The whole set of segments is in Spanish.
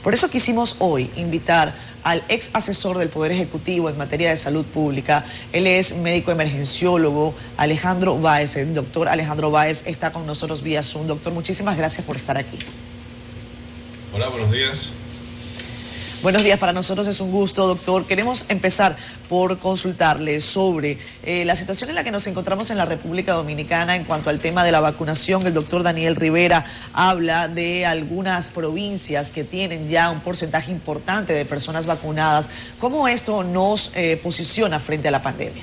Por eso quisimos hoy invitar al ex asesor del Poder Ejecutivo en materia de salud pública. Él es médico emergenciólogo, Alejandro Báez. El doctor Alejandro Báez está con nosotros vía Zoom. Doctor, muchísimas gracias por estar aquí. Hola, buenos días. Buenos días, para nosotros es un gusto, doctor. Queremos empezar por consultarle sobre la situación en la que nos encontramos en la República Dominicana en cuanto al tema de la vacunación. El doctor Daniel Rivera habla de algunas provincias que tienen ya un porcentaje importante de personas vacunadas. ¿Cómo esto nos posiciona frente a la pandemia?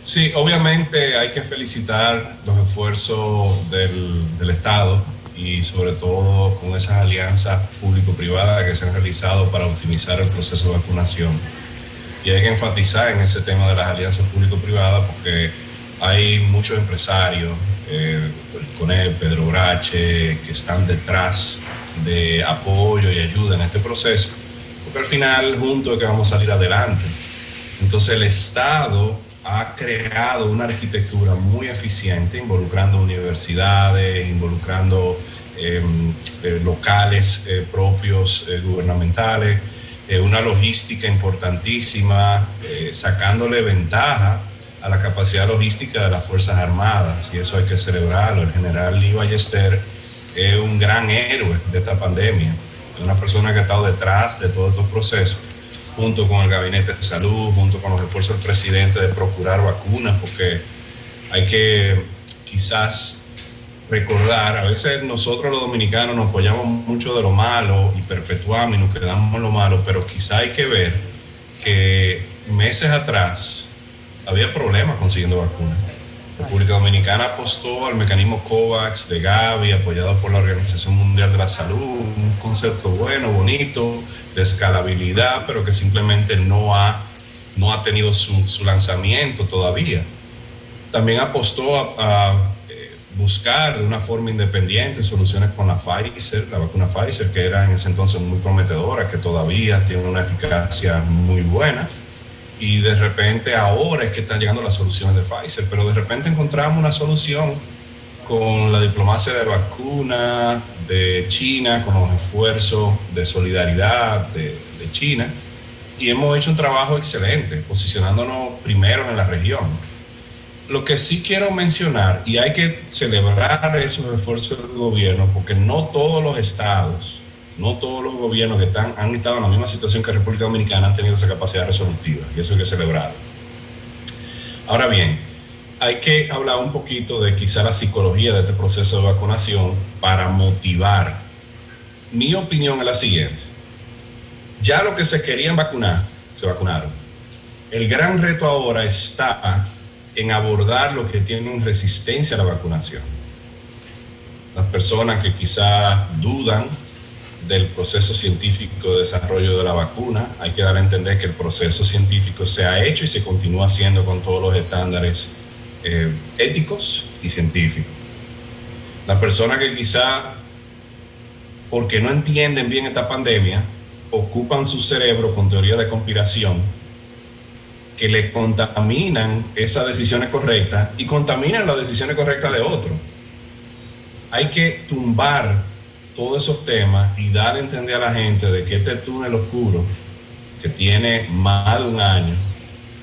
Sí, obviamente hay que felicitar los esfuerzos del Estado y sobre todo con esas alianzas público-privadas que se han realizado para optimizar el proceso de vacunación. Y hay que enfatizar en ese tema de las alianzas público-privadas porque hay muchos empresarios, con él, Pedro Brache, que están detrás de apoyo y ayuda en este proceso, porque al final juntos es que vamos a salir adelante. Entonces el Estado ha creado una arquitectura muy eficiente, involucrando universidades, involucrando locales propios gubernamentales, una logística importantísima, sacándole ventaja a la capacidad logística de las Fuerzas Armadas, y eso hay que celebrarlo. El general Lee Ballester es un gran héroe de esta pandemia, es una persona que ha estado detrás de todos estos procesos, junto con el Gabinete de Salud, junto con los esfuerzos del presidente de procurar vacunas, porque hay que quizás recordar, a veces nosotros los dominicanos nos apoyamos mucho de lo malo y perpetuamos y nos quedamos en lo malo, pero quizás hay que ver que meses atrás había problemas consiguiendo vacunas. La República Dominicana apostó al mecanismo COVAX de Gavi, apoyado por la Organización Mundial de la Salud, un concepto bueno, bonito, de escalabilidad, pero que simplemente no ha tenido su lanzamiento todavía. También apostó a buscar de una forma independiente soluciones con la Pfizer, la vacuna Pfizer, que era en ese entonces muy prometedora, que todavía tiene una eficacia muy buena. Y de repente ahora es que están llegando las soluciones de Pfizer, pero de repente encontramos una solución con la diplomacia de vacuna de China, con los esfuerzos de solidaridad de China, y hemos hecho un trabajo excelente, posicionándonos primero en la región. Lo que sí quiero mencionar, y hay que celebrar esos esfuerzos del gobierno, porque no todos los estados, no todos los gobiernos que han estado en la misma situación que República Dominicana han tenido esa capacidad resolutiva, y eso hay que celebrar. Ahora bien, hay que hablar un poquito de quizá la psicología de este proceso de vacunación para motivar. Mi opinión es la siguiente: ya los que se querían vacunar, se vacunaron. El gran reto ahora está en abordar los que tienen resistencia a la vacunación. Las personas que quizás dudan del proceso científico de desarrollo de la vacuna, hay que dar a entender que el proceso científico se ha hecho y se continúa haciendo con todos los estándares éticos y científicos. Las personas que quizá, porque no entienden bien esta pandemia, ocupan su cerebro con teorías de conspiración que le contaminan esas decisiones correctas y contaminan las decisiones correctas de otros. Hay que tumbar todos esos temas y dar a entender a la gente de que este túnel oscuro, que tiene más de un año,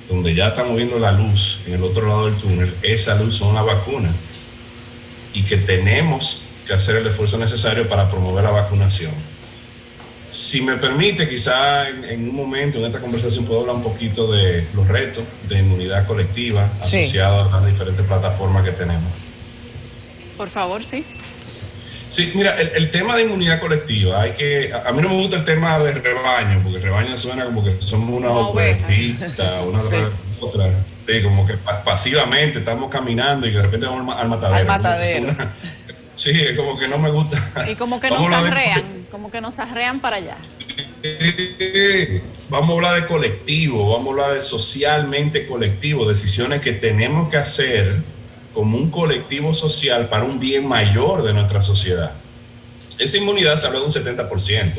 donde ya estamos viendo la luz en el otro lado del túnel, esa luz son las vacunas, y que tenemos que hacer el esfuerzo necesario para promover la vacunación. Si me permite, quizá en un momento en esta conversación puedo hablar un poquito de los retos de inmunidad colectiva asociados a las diferentes plataformas que tenemos. Por favor, sí. Sí, mira, el tema de inmunidad colectiva, a mí no me gusta el tema de rebaño, porque rebaño suena como que somos una oveja, una otra. Sí, como que pasivamente estamos caminando y que de repente vamos al matadero. Al matadero. Sí, es como que no me gusta. Y como que nos arrean para allá. Vamos a hablar de colectivo, vamos a hablar de socialmente colectivo, decisiones que tenemos que hacer como un colectivo social para un bien mayor de nuestra sociedad. Esa inmunidad se habla de un 70%,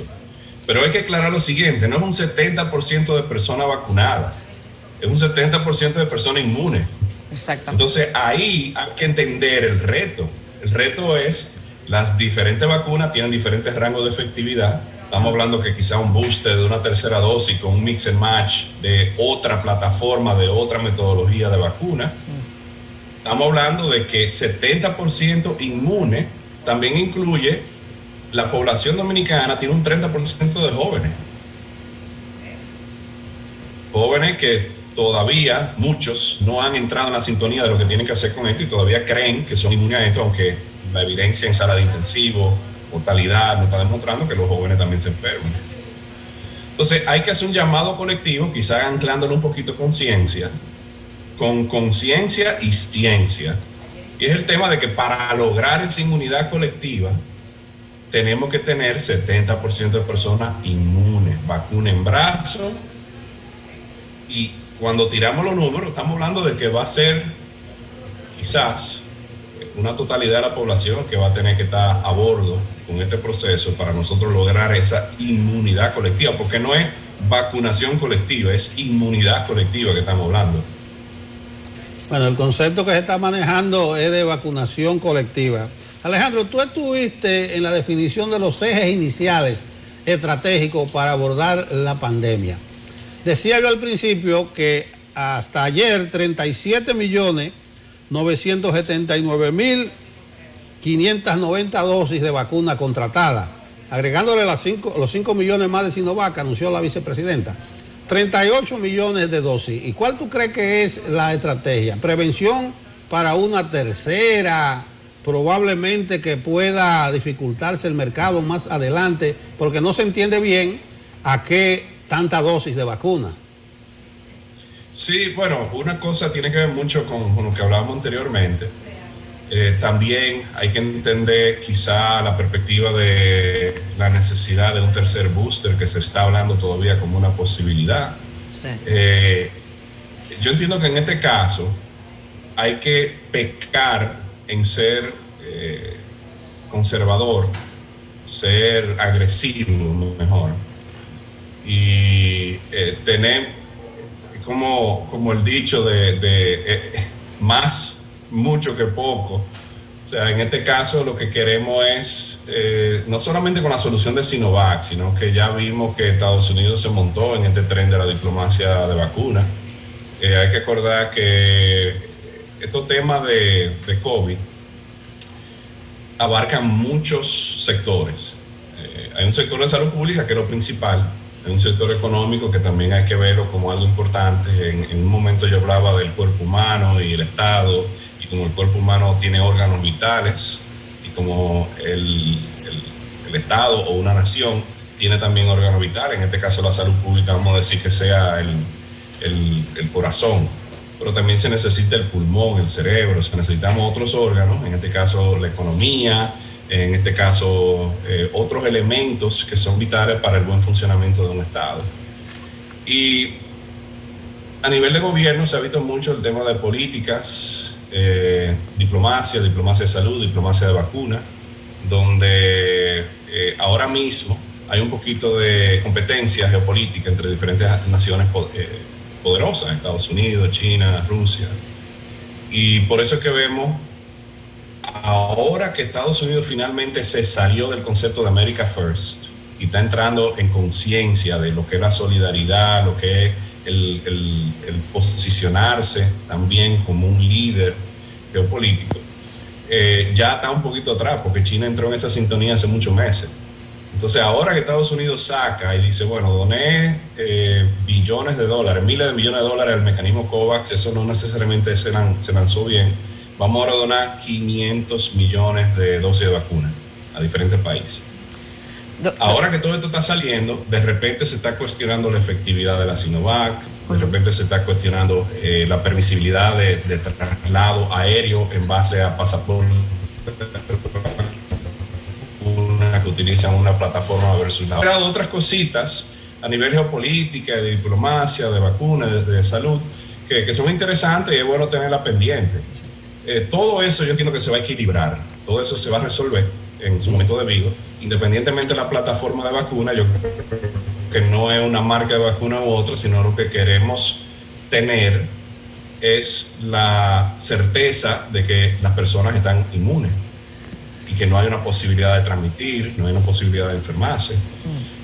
pero hay que aclarar lo siguiente: no es un 70% de personas vacunadas, es un 70% de personas inmunes. Exacto. Entonces ahí hay que entender el reto. El reto es Las diferentes vacunas tienen diferentes rangos de efectividad. Estamos hablando que quizá un booster de una tercera dosis con un mix and match de otra plataforma, de otra metodología de vacuna. Estamos hablando de que 70% inmune también incluye la población dominicana, tiene un 30% de jóvenes. Jóvenes que todavía muchos no han entrado en la sintonía de lo que tienen que hacer con esto y todavía creen que son inmunes a esto, aunque la evidencia en sala de intensivo, mortalidad, nos está demostrando que los jóvenes también se enferman. Entonces hay que hacer un llamado colectivo, quizás anclándolo un poquito con ciencia, con conciencia y ciencia. Y es el tema de que para lograr esa inmunidad colectiva tenemos que tener 70% de personas inmunes, vacuna en brazo. Y cuando tiramos los números, estamos hablando de que va a ser quizás una totalidad de la población que va a tener que estar a bordo con este proceso para nosotros lograr esa inmunidad colectiva, porque no es vacunación colectiva, es inmunidad colectiva que estamos hablando. Bueno, el concepto que se está manejando es de vacunación colectiva. Alejandro, tú estuviste en la definición de los ejes iniciales estratégicos para abordar la pandemia. Decía yo al principio que hasta ayer 37.979.590 dosis de vacuna contratada, agregándole los 5 millones más de Sinovac, anunció la vicepresidenta. 38 millones de dosis. ¿Y cuál tú crees que es la estrategia? ¿Prevención para una tercera? Probablemente que pueda dificultarse el mercado más adelante, porque no se entiende bien a qué tanta dosis de vacuna. Sí, bueno, una cosa tiene que ver mucho con lo que hablábamos anteriormente. También hay que entender quizá la perspectiva de la necesidad de un tercer booster que se está hablando todavía como una posibilidad. Sí. Yo entiendo que en este caso hay que pecar en ser conservador, ser agresivo mejor, y tener como el dicho de más mucho que poco. O sea, en este caso lo que queremos es, no solamente con la solución de Sinovac, sino que ya vimos que Estados Unidos se montó en este tren de la diplomacia de vacuna. Hay que acordar que estos temas de COVID abarcan muchos sectores. Hay un sector de salud pública que es lo principal, hay un sector económico que también hay que verlo como algo importante. En un momento yo hablaba del cuerpo humano y el Estado, y como el cuerpo humano tiene órganos vitales, y como el Estado o una nación tiene también órganos vitales, en este caso la salud pública vamos a decir que sea el corazón, pero también se necesita el pulmón, el cerebro, necesitamos otros órganos, en este caso la economía, en este caso otros elementos que son vitales para el buen funcionamiento de un Estado. Y a nivel de gobierno se ha visto mucho el tema de políticas, diplomacia de salud, diplomacia de vacuna, donde ahora mismo hay un poquito de competencia geopolítica entre diferentes naciones poderosas, Estados Unidos, China, Rusia, y por eso es que vemos ahora que Estados Unidos finalmente se salió del concepto de America First y está entrando en conciencia de lo que es la solidaridad, lo que es el posicionarse también como un líder geopolítico, ya está un poquito atrás, porque China entró en esa sintonía hace muchos meses. Entonces ahora que Estados Unidos saca y dice, bueno, doné billones de dólares, miles de millones de dólares al mecanismo COVAX, eso no necesariamente se lanzó bien, vamos ahora a donar 500 millones de dosis de vacuna a diferentes países. Ahora que todo esto está saliendo, de repente se está cuestionando la efectividad de la Sinovac, de repente se está cuestionando la permisibilidad de traslado aéreo en base a pasaporte que utilizan una plataforma versus la otra. Pero otras cositas a nivel geopolítica, de diplomacia, de vacunas, de salud, que son interesantes y es bueno tenerla pendiente. Todo eso yo entiendo que se va a equilibrar, todo eso se va a resolver en su momento debido, independientemente de la plataforma de vacuna. Yo creo que no es una marca de vacuna u otra, sino lo que queremos tener es la certeza de que las personas están inmunes y que no hay una posibilidad de transmitir, no hay una posibilidad de enfermarse.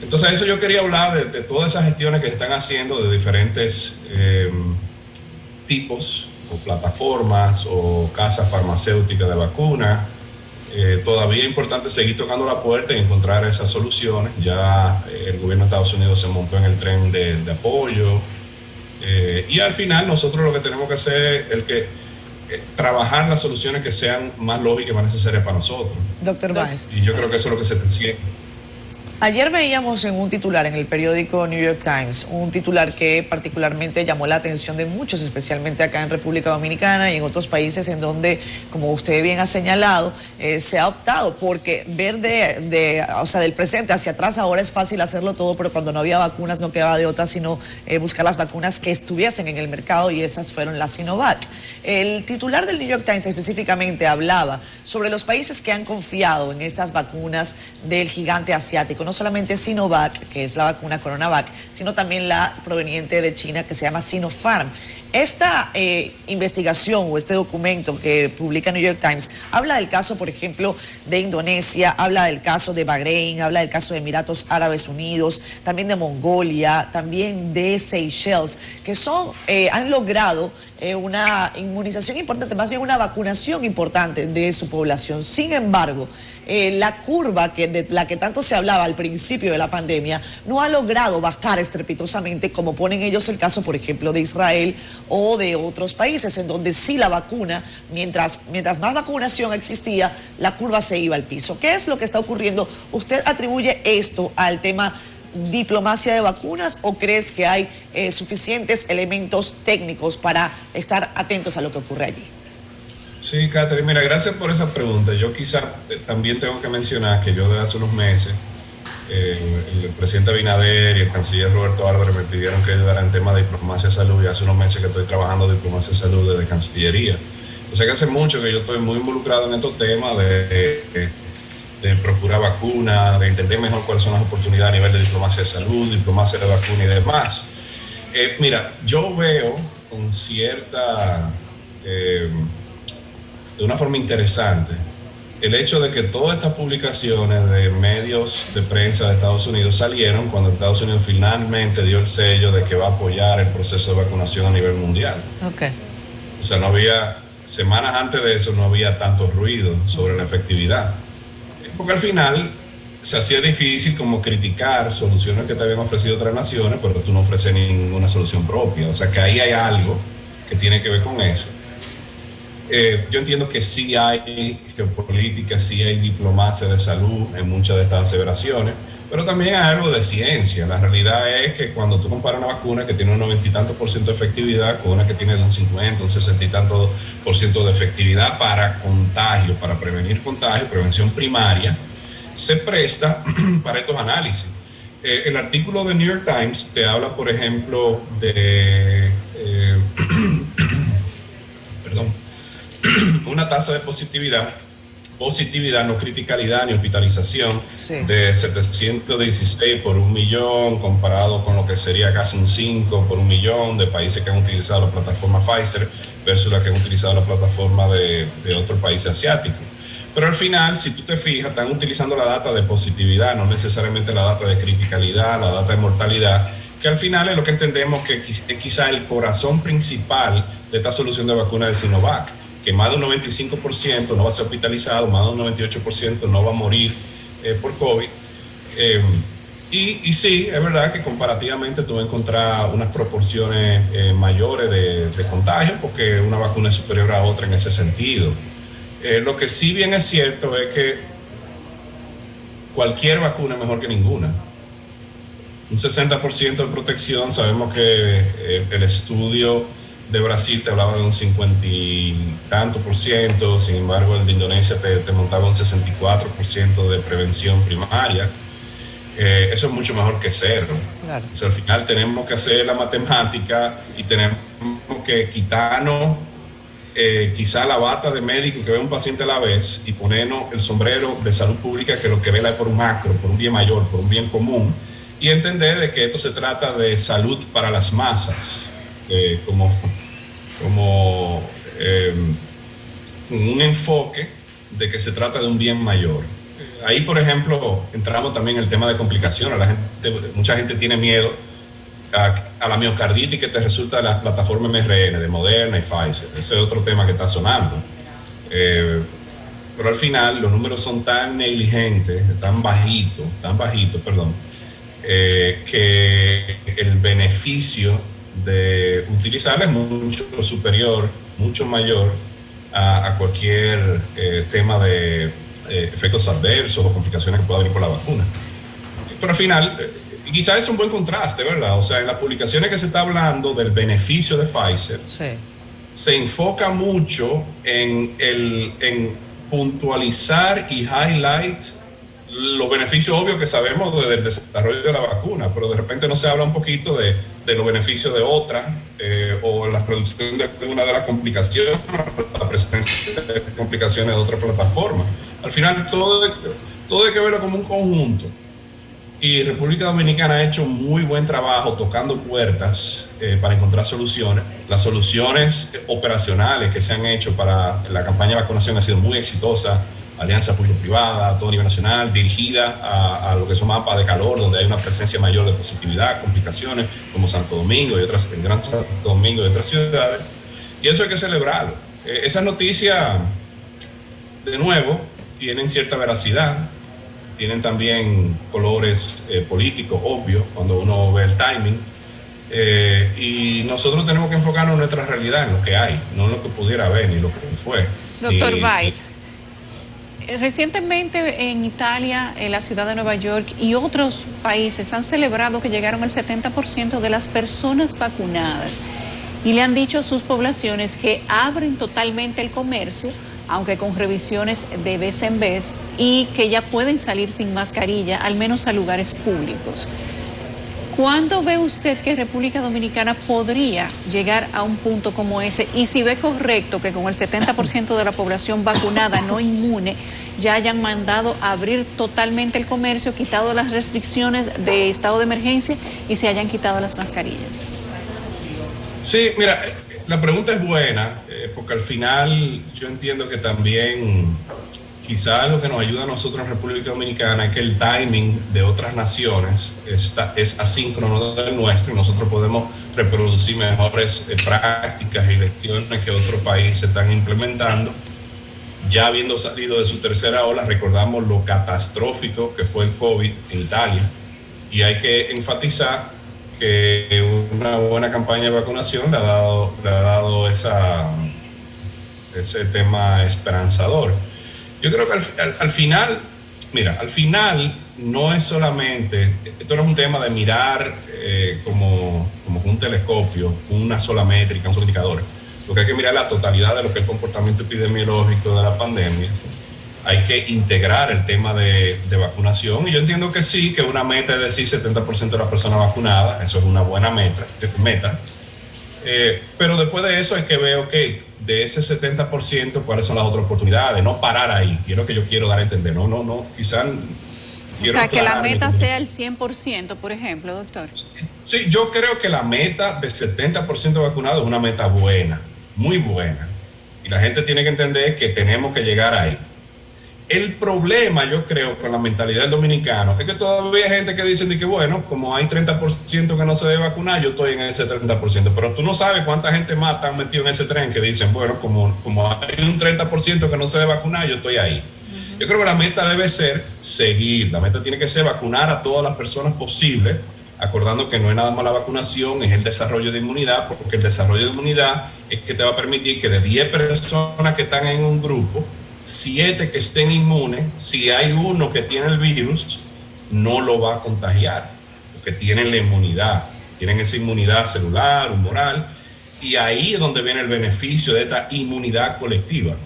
Entonces, eso yo quería hablar de todas esas gestiones que se están haciendo de diferentes tipos o plataformas o casas farmacéuticas de vacunas. Todavía es importante seguir tocando la puerta y encontrar esas soluciones. Ya el gobierno de Estados Unidos se montó en el tren de apoyo. Y al final nosotros lo que tenemos que hacer es trabajar las soluciones que sean más lógicas y más necesarias para nosotros. Doctor Báez. Y yo creo que eso es lo que se está haciendo. Ayer veíamos en un titular en el periódico New York Times, un titular que particularmente llamó la atención de muchos, especialmente acá en República Dominicana y en otros países en donde, como usted bien ha señalado, se ha optado porque ver del presente hacia atrás ahora es fácil hacerlo todo, pero cuando no había vacunas no quedaba de otra sino buscar las vacunas que estuviesen en el mercado, y esas fueron las Sinovac. El titular del New York Times específicamente hablaba sobre los países que han confiado en estas vacunas del gigante asiático, no solamente Sinovac, que es la vacuna Coronavac, sino también la proveniente de China, que se llama Sinopharm. Esta investigación o este documento que publica New York Times habla del caso, por ejemplo, de Indonesia, habla del caso de Bahrein, habla del caso de Emiratos Árabes Unidos, también de Mongolia, también de Seychelles, que han logrado una inmunización importante, más bien una vacunación importante de su población. Sin embargo, la curva de la que tanto se hablaba al principio de la pandemia no ha logrado bajar estrepitosamente, como ponen ellos el caso, por ejemplo, de Israel o de otros países, en donde sí la vacuna, mientras más vacunación existía, la curva se iba al piso. ¿Qué es lo que está ocurriendo? ¿Usted atribuye esto al tema diplomacia de vacunas o crees que hay suficientes elementos técnicos para estar atentos a lo que ocurre allí? Sí, Catherine, mira, gracias por esa pregunta. Yo quizá también tengo que mencionar que yo desde hace unos meses, el presidente Abinader y el canciller Roberto Álvarez me pidieron que ayudara en tema de diplomacia de salud, y hace unos meses que estoy trabajando en diplomacia de salud desde Cancillería. O sea que hace mucho que yo estoy muy involucrado en estos temas de procurar vacunas, de entender mejor cuáles son las oportunidades a nivel de diplomacia de salud, diplomacia de vacuna y demás. Mira, yo veo con cierta... de una forma interesante el hecho de que todas estas publicaciones de medios de prensa de Estados Unidos salieron cuando Estados Unidos finalmente dio el sello de que va a apoyar el proceso de vacunación a nivel mundial. Okay. O sea, semanas antes de eso no había tanto ruido sobre la efectividad, porque al final se hacía difícil como criticar soluciones que te habían ofrecido otras naciones, pero tú no ofreces ninguna solución propia. O sea que ahí hay algo que tiene que ver con eso. Yo entiendo que sí hay geopolítica, sí hay diplomacia de salud en muchas de estas aseveraciones, pero también hay algo de ciencia. La realidad es que cuando tú comparas una vacuna que tiene un 90 y tanto % de efectividad con una que tiene de un 50, un 60 y tanto % de efectividad para contagio, para prevenir contagio, prevención primaria, se presta para estos análisis. El artículo de New York Times te habla, por ejemplo, de una tasa de positividad, no criticalidad ni hospitalización, sí, de 716 por 1 millón, comparado con lo que sería casi un 5 por 1 millón de países que han utilizado la plataforma Pfizer versus la que han utilizado la plataforma de otros países asiáticos. Pero al final, si tú te fijas, están utilizando la data de positividad, no necesariamente la data de criticalidad, la data de mortalidad, que al final es lo que entendemos que es quizá el corazón principal de esta solución de vacuna de Sinovac, que más de un 95% no va a ser hospitalizado, más de un 98% no va a morir por COVID. Y sí, es verdad que comparativamente tú vas a encontrar unas proporciones mayores de contagio, porque una vacuna es superior a otra en ese sentido. Lo que sí bien es cierto es que cualquier vacuna es mejor que ninguna. Un 60% de protección, sabemos que el estudio de Brasil te hablaba de un 50 y tanto %, sin embargo el de Indonesia te montaba un 64% de prevención primaria. Eso es mucho mejor que cero. Claro. O sea, al final tenemos que hacer la matemática y tenemos que quitarnos quizá la bata de médico que ve un paciente a la vez y ponernos el sombrero de salud pública, que lo que vela es por un macro, por un bien mayor, por un bien común, y entender de que esto se trata de salud para las masas, como un enfoque de que se trata de un bien mayor. Ahí, por ejemplo, entramos también en el tema de complicaciones. Mucha gente tiene miedo a la miocarditis que te resulta de la plataforma mRNA de Moderna y Pfizer. Ese es otro tema que está sonando. Pero al final los números son tan negligentes, tan bajitos, que el beneficio de utilizarla es mucho superior, mucho mayor a cualquier tema de efectos adversos o complicaciones que pueda venir por la vacuna. Pero al final, quizás es un buen contraste, ¿verdad? O sea, en las publicaciones que se está hablando del beneficio de Pfizer, sí, se enfoca mucho en puntualizar y highlight los beneficios obvios que sabemos desde el desarrollo de la vacuna, pero de repente no se habla un poquito de los beneficios de otra o la reducción de alguna de las complicaciones, la presencia de complicaciones de otra plataforma. Al final todo hay que verlo como un conjunto. Y República Dominicana ha hecho muy buen trabajo tocando puertas para encontrar soluciones. Las soluciones operacionales que se han hecho para la campaña de vacunación ha sido muy exitosa. Alianza público-privada a todo nivel nacional, dirigida a lo que son mapas de calor, donde hay una presencia mayor de positividad, complicaciones, como Santo Domingo y otras, el Gran Santo Domingo y otras ciudades. Y eso hay que celebrarlo. Esas noticias, de nuevo, tienen cierta veracidad, tienen también colores políticos obvios cuando uno ve el timing. Y nosotros tenemos que enfocarnos en nuestra realidad, en lo que hay, no en lo que pudiera haber ni lo que fue. Doctor Weiss, recientemente en Italia, en la ciudad de Nueva York y otros países han celebrado que llegaron al 70% de las personas vacunadas y le han dicho a sus poblaciones que abren totalmente el comercio, aunque con revisiones de vez en vez, y que ya pueden salir sin mascarilla, al menos a lugares públicos. ¿Cuándo ve usted que República Dominicana podría llegar a un punto como ese? Y si ve correcto que con el 70% de la población vacunada no inmune ya hayan mandado a abrir totalmente el comercio, quitado las restricciones de estado de emergencia y se hayan quitado las mascarillas. Sí, mira, la pregunta es buena, porque al final yo entiendo que también quizás lo que nos ayuda a nosotros en República Dominicana es que el timing de otras naciones es asíncrono del nuestro y nosotros podemos reproducir mejores prácticas y lecciones que otros países están implementando. Ya habiendo salido de su tercera ola, recordamos lo catastrófico que fue el COVID en Italia y hay que enfatizar que una buena campaña de vacunación le ha dado ese tema esperanzador. Yo creo que al final no es solamente, esto no es un tema de mirar como un telescopio, una sola métrica, un solo indicador. Lo que hay que mirar es la totalidad de lo que es el comportamiento epidemiológico de la pandemia. Hay que integrar el tema de vacunación y yo entiendo que sí, que una meta es decir 70% de las personas vacunadas, eso es una buena meta. Pero después de eso hay que ver, de ese 70%, ¿cuáles son las otras oportunidades? No parar ahí, y es lo que yo quiero dar a entender. No, quizás... O sea, que la meta sea el 100%, por ejemplo, doctor. Sí, yo creo que la meta de 70% vacunado es una meta buena, muy buena. Y la gente tiene que entender que tenemos que llegar ahí. El problema, yo creo, con la mentalidad del dominicano, es que todavía hay gente que dice que, bueno, como hay 30% que no se debe vacunar, yo estoy en ese 30%. Pero tú no sabes cuánta gente más están metido en ese tren que dicen, bueno, como hay un 30% que no se debe vacunar, yo estoy ahí. Yo creo que la meta debe ser seguir. La meta tiene que ser vacunar a todas las personas posibles, acordando que no es nada más la vacunación, es el desarrollo de inmunidad, porque el desarrollo de inmunidad es que te va a permitir que de 10 personas que están en un grupo, 7 que estén inmunes, si hay uno que tiene el virus, no lo va a contagiar, porque tienen la inmunidad, tienen esa inmunidad celular, humoral, y ahí es donde viene el beneficio de esta inmunidad colectiva.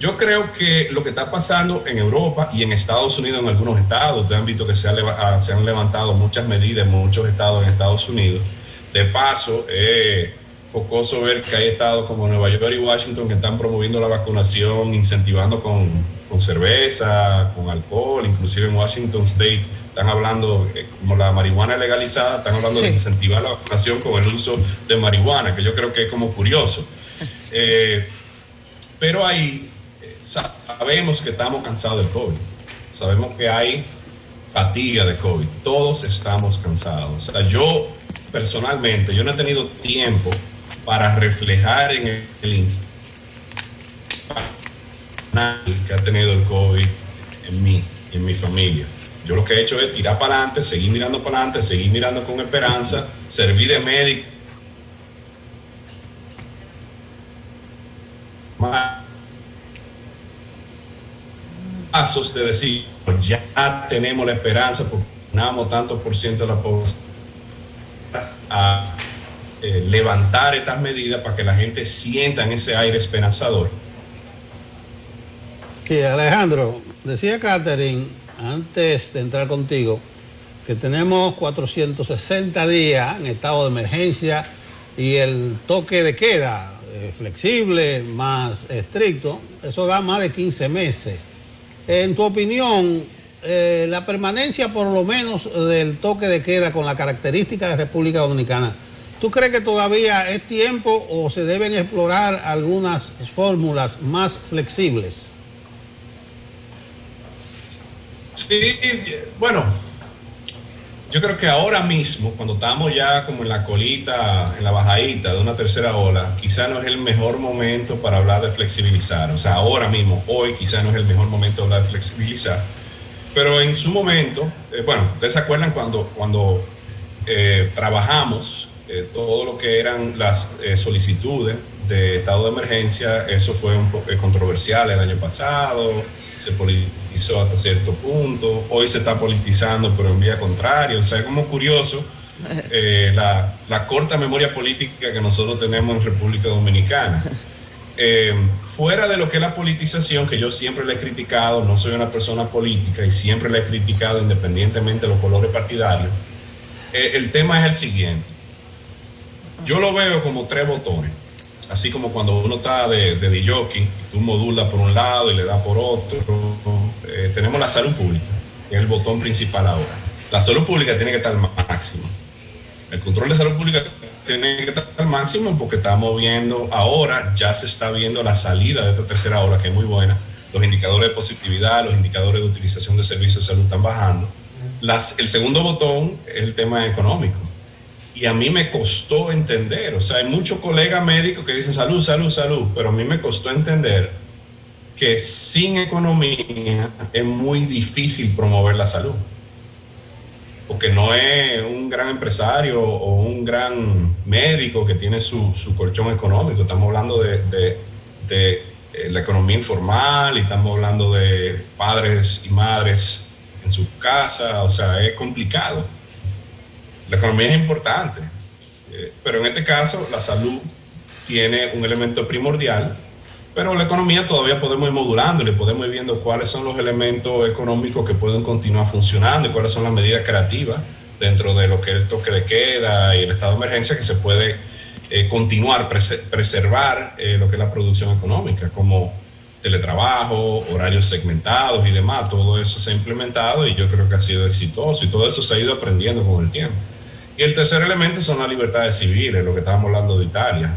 Yo creo que lo que está pasando en Europa y en Estados Unidos, en algunos estados, ustedes han visto que se han levantado muchas medidas en muchos estados en Estados Unidos. De paso, jocoso ver que hay estados como Nueva York y Washington que están promoviendo la vacunación, incentivando con cerveza, con alcohol. Inclusive en Washington State están hablando, como la marihuana es legalizada, están hablando de incentivar la vacunación con el uso de marihuana, que yo creo que es como curioso. Pero ahí sabemos que estamos cansados del COVID, sabemos que hay fatiga de COVID, todos estamos cansados. O sea, yo personalmente, yo no he tenido tiempo para reflejar en el impacto que ha tenido el COVID en mí y en mi familia. Yo lo que he hecho es tirar para adelante, seguir mirando para adelante, seguir mirando con esperanza, servir de médico. Pasos de decir, ya tenemos la esperanza porque ganamos tanto por ciento de la población a levantar estas medidas para que la gente sienta en ese aire esperanzador. Sí, Alejandro, decía Catherine, antes de entrar contigo, que tenemos 460 días en estado de emergencia y el toque de queda flexible, más estricto, eso da más de 15 meses. En tu opinión, la permanencia por lo menos del toque de queda con la característica de República Dominicana, ¿tú crees que todavía es tiempo o se deben explorar algunas fórmulas más flexibles? Sí, bueno, yo creo que ahora mismo, cuando estamos ya como en la colita, en la bajadita de una tercera ola, quizá no es el mejor momento para hablar de flexibilizar. O sea, ahora mismo, hoy, quizá no es el mejor momento de hablar de flexibilizar. Pero en su momento, bueno, ustedes se acuerdan cuando trabajamos todo lo que eran las solicitudes de estado de emergencia, eso fue un poco controversial el año pasado, se politizó hasta cierto punto, hoy se está politizando pero en vía contraria, o sea, es como curioso la corta memoria política que nosotros tenemos en República Dominicana. Fuera de lo que es la politización, que yo siempre la he criticado, no soy una persona política y siempre la he criticado independientemente de los colores partidarios, el tema es el siguiente. Yo lo veo como 3 botones, así como cuando uno está de jockey, tú modulas por un lado y le das por otro. Tenemos la salud pública, que es el botón principal ahora. La salud pública tiene que estar al máximo. El control de salud pública tiene que estar al máximo porque estamos viendo ahora, ya se está viendo la salida de esta tercera ola, que es muy buena. Los indicadores de positividad, los indicadores de utilización de servicios de salud están bajando. El segundo botón es el tema económico. Y a mí me costó entender, o sea, hay muchos colegas médicos que dicen salud, salud, salud, pero a mí me costó entender que sin economía es muy difícil promover la salud. Porque no es un gran empresario o un gran médico que tiene su colchón económico. Estamos hablando de la economía informal y estamos hablando de padres y madres en su casa, o sea, es complicado. La economía es importante, pero en este caso la salud tiene un elemento primordial, pero la economía todavía podemos ir modulando, le podemos ir viendo cuáles son los elementos económicos que pueden continuar funcionando y cuáles son las medidas creativas dentro de lo que es el toque de queda y el estado de emergencia que se puede continuar, preservar lo que es la producción económica, como teletrabajo, horarios segmentados y demás. Todo eso se ha implementado y yo creo que ha sido exitoso y todo eso se ha ido aprendiendo con el tiempo. Y el tercer elemento son las libertades civiles, lo que estábamos hablando de Italia.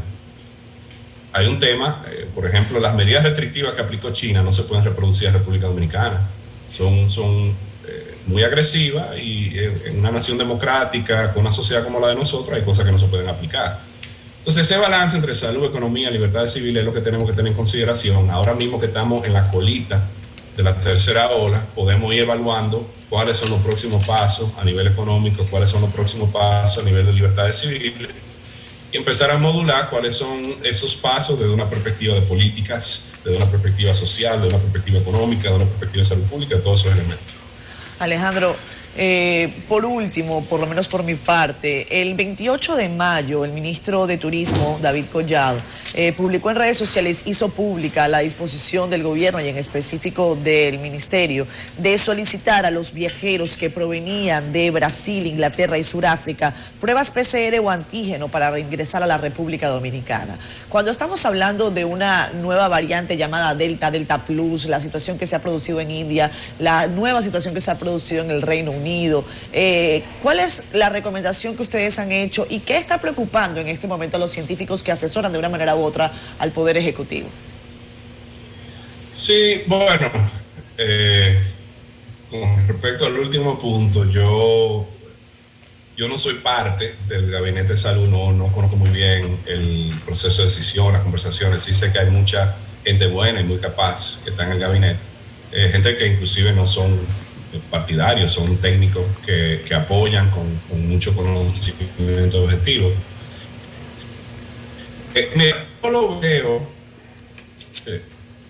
Hay un tema, por ejemplo, las medidas restrictivas que aplicó China no se pueden reproducir en República Dominicana. Son muy agresivas y en una nación democrática, con una sociedad como la de nosotros, hay cosas que no se pueden aplicar. Entonces, ese balance entre salud, economía, libertades civiles es lo que tenemos que tener en consideración. Ahora mismo que estamos en la colita de la tercera ola, podemos ir evaluando cuáles son los próximos pasos a nivel económico, cuáles son los próximos pasos a nivel de libertades civiles y empezar a modular cuáles son esos pasos desde una perspectiva de políticas, desde una perspectiva social, de una perspectiva económica, de una perspectiva de salud pública, todos esos elementos. Alejandro, por último, por lo menos por mi parte, el 28 de mayo el ministro de Turismo, David Collado, publicó en redes sociales, hizo pública la disposición del gobierno y en específico del ministerio de solicitar a los viajeros que provenían de Brasil, Inglaterra y Sudáfrica pruebas PCR o antígeno para reingresar a la República Dominicana. Cuando estamos hablando de una nueva variante llamada Delta, Delta Plus, la situación que se ha producido en India, la nueva situación que se ha producido en el Reino Unido, ¿cuál es la recomendación que ustedes han hecho y qué está preocupando en este momento a los científicos que asesoran de una manera u otra al Poder Ejecutivo? Sí, bueno, con respecto al último punto, yo no soy parte del gabinete de salud, no conozco muy bien el proceso de decisión, las conversaciones. Sí sé que hay mucha gente buena y muy capaz que está en el gabinete, gente que inclusive no son partidarios, son técnicos que apoyan con mucho conocimiento objetivo. Yo lo veo,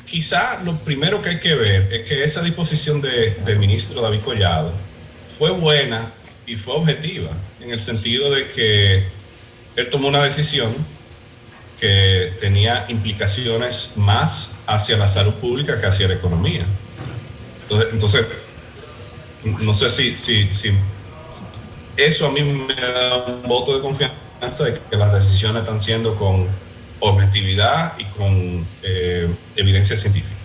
quizá lo primero que hay que ver es que esa disposición del ministro David Collado fue buena y fue objetiva, en el sentido de que él tomó una decisión que tenía implicaciones más hacia la salud pública que hacia la economía. Entonces no sé si eso a mí me da un voto de confianza de que las decisiones están siendo con objetividad y con evidencia científica.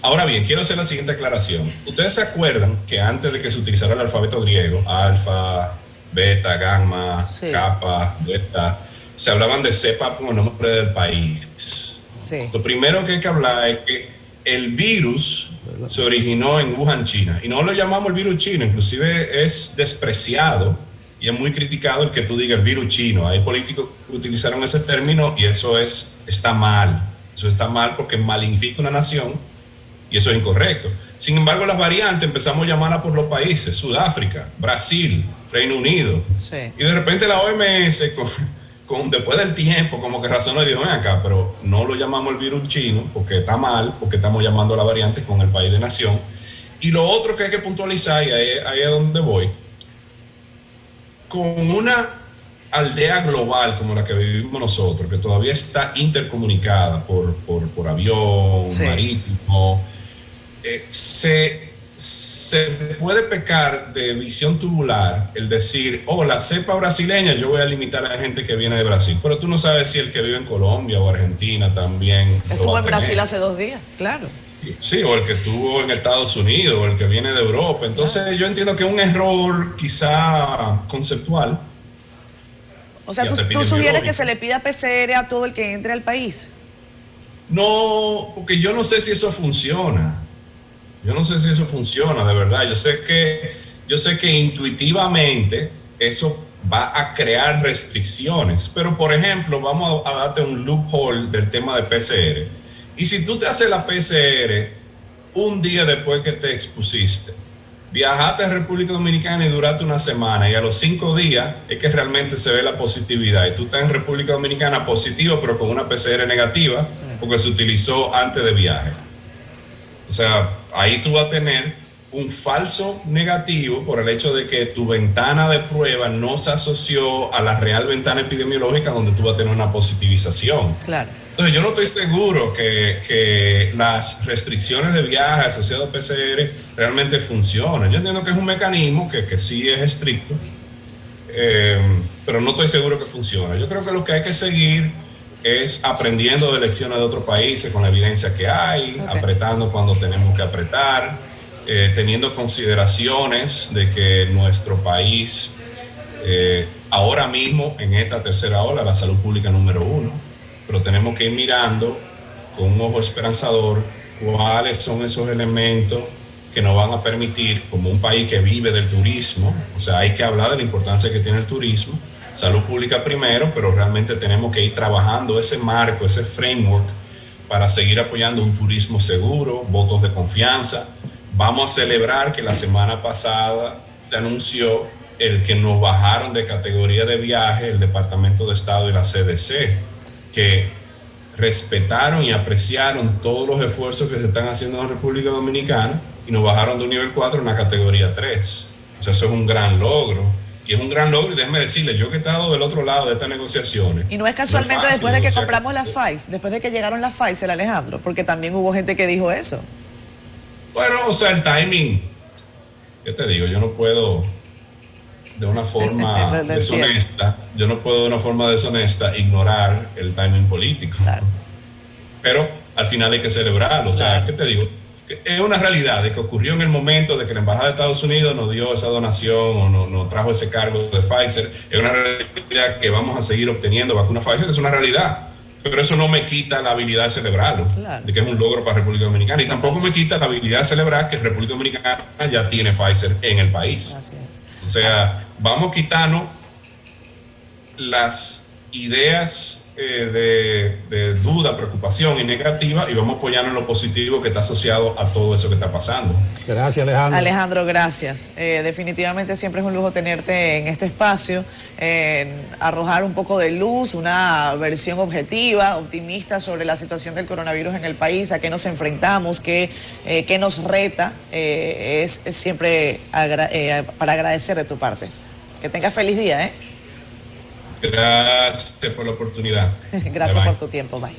Ahora bien, quiero hacer la siguiente aclaración. ¿Ustedes se acuerdan que antes de que se utilizara el alfabeto griego, alfa, beta, gamma, sí, kappa, delta, se hablaban de cepa como nombre del país? Sí. Lo primero que hay que hablar es que el virus se originó en Wuhan, China, y no lo llamamos el virus chino, inclusive es despreciado y es muy criticado el que tú digas el virus chino. Hay políticos que utilizaron ese término y eso está mal. Eso está mal porque magnifica una nación y eso es incorrecto. Sin embargo, las variantes empezamos a llamarlas por los países: Sudáfrica, Brasil, Reino Unido. Sí. Y de repente la OMS, después del tiempo, como que razonó y dijo: ven acá, pero no lo llamamos el virus chino porque está mal, porque estamos llamando a la variante con el país de nación. Y lo otro que hay que puntualizar, y ahí es donde voy, con una aldea global como la que vivimos nosotros, que todavía está intercomunicada por avión, sí, marítimo, se puede pecar de visión tubular el decir: oh, la cepa brasileña, yo voy a limitar a la gente que viene de Brasil, pero tú no sabes si el que vive en Colombia o Argentina también estuvo en Brasil hace 2 días, claro. Sí, o el que estuvo en Estados Unidos, o el que viene de Europa. Entonces yo entiendo que es un error quizá conceptual. O sea, ¿tú sugieres que se le pida PCR a todo el que entre al país? No, porque yo no sé si eso funciona. Yo no sé si eso funciona, de verdad. Yo sé que intuitivamente eso va a crear restricciones. Pero, por ejemplo, vamos a darte un loophole del tema de PCR. Y si tú te haces la PCR un día después que te expusiste, viajaste a República Dominicana y duraste una semana, y a los 5 días es que realmente se ve la positividad, y tú estás en República Dominicana positivo pero con una PCR negativa porque se utilizó antes de viaje. O sea, ahí tú vas a tener un falso negativo por el hecho de que tu ventana de prueba no se asoció a la real ventana epidemiológica donde tú vas a tener una positivización. Claro. Entonces yo no estoy seguro que las restricciones de viaje asociadas a PCR realmente funcionan. Yo entiendo que es un mecanismo que sí es estricto, pero no estoy seguro que funcione. Yo creo que lo que hay que seguir es aprendiendo de lecciones de otros países con la evidencia que hay, apretando cuando tenemos que apretar, teniendo consideraciones de que nuestro país ahora mismo en esta tercera ola, la salud pública número 1, pero tenemos que ir mirando con un ojo esperanzador cuáles son esos elementos que nos van a permitir, como un país que vive del turismo, o sea, hay que hablar de la importancia que tiene el turismo, salud pública primero, pero realmente tenemos que ir trabajando ese marco, ese framework, para seguir apoyando un turismo seguro, votos de confianza. Vamos a celebrar que la semana pasada se anunció el que nos bajaron de categoría de viaje el Departamento de Estado y la CDC, que respetaron y apreciaron todos los esfuerzos que se están haciendo en la República Dominicana y nos bajaron de un nivel 4 a una categoría 3. O sea, eso es un gran logro. Y es un gran logro, y déjeme decirle, yo que he estado del otro lado de estas negociaciones. Y no es casualmente no es fácil, después de que compramos la Pfizer, después de que llegaron las Pfizer, Alejandro, porque también hubo gente que dijo eso. Bueno, o sea, el timing, ¿qué te digo? Yo no puedo de una forma deshonesta, ignorar el timing político. Claro. Pero al final hay que celebrarlo. O sea, claro. ¿Qué te digo? Es una realidad de que ocurrió en el momento de que la Embajada de Estados Unidos nos dio esa donación o nos trajo ese cargo de Pfizer. Es una realidad que vamos a seguir obteniendo vacuna Pfizer, es una realidad. pero eso no me quita la habilidad de celebrarlo, claro, de que es un logro para República Dominicana, y tampoco me quita la habilidad de celebrar que República Dominicana ya tiene Pfizer en el país. Así es. O sea, vamos quitando las ideas de duda, preocupación y negativa, y vamos apoyando en lo positivo que está asociado a todo eso que está pasando. Gracias, Alejandro. Alejandro, gracias. Definitivamente siempre es un lujo tenerte en este espacio, arrojar un poco de luz, una versión objetiva, optimista sobre la situación del coronavirus en el país, a qué nos enfrentamos, qué nos reta, es siempre para agradecer de tu parte. Que tengas feliz día, ¿eh? Gracias por la oportunidad. Gracias por tu tiempo, bye.